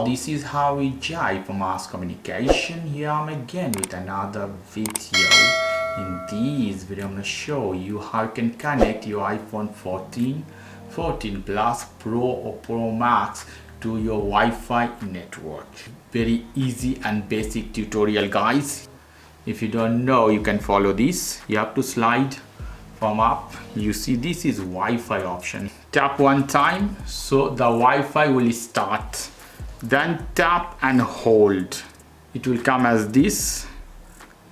Hello, this is Harry Jai from Mass Communication. Here I'm again with another video. In this video I'm going to show you how you can connect your iPhone 14, 14 Plus Pro or Pro Max to your Wi-Fi network. Very easy and basic tutorial, guys. If you don't know, you can follow this. You have to slide from up. You see this is Wi-Fi option. Tap one time so the Wi-Fi will start. Then tap and hold. It will come as this.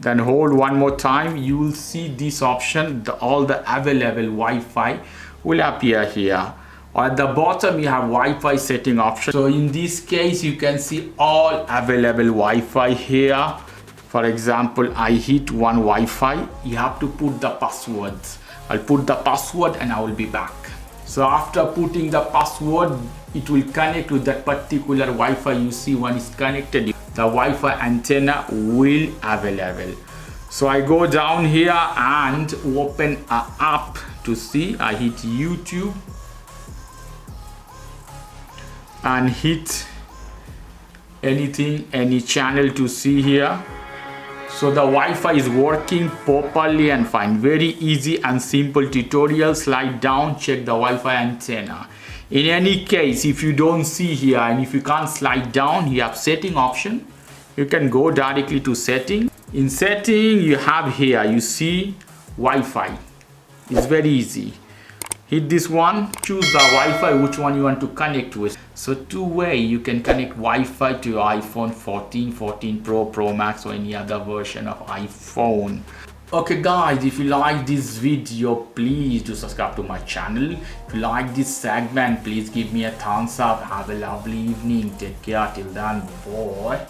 Then hold one more time. You will see this option. All the available Wi-Fi will appear here. At the bottom you have Wi-Fi setting option. So in this case you can see all available Wi-Fi here. For example, I hit one Wi-Fi. You have to put the passwords. I'll put the password and I will be back. So after putting the password, it will connect with that particular Wi-Fi. You see when it's connected, the Wi-Fi antenna will available. So I go down here and open an app to see. I hit YouTube and hit anything, any channel to see here. So the Wi-Fi is working properly and fine. Very easy and simple tutorial. Slide down, check the Wi-Fi antenna. In any case, if you don't see here and if you can't slide down, you have setting option. You can go directly to setting. In setting, you have here, you see Wi-Fi. It's very easy. Hit this one, choose the Wi-Fi, which one you want to connect with. So two ways you can connect Wi-Fi to your iPhone 14, 14 Pro, Pro Max or any other version of iPhone. Okay guys, if you like this video, please do subscribe to my channel. If you like this segment, please give me a thumbs up. Have a lovely evening. Take care till then. Bye.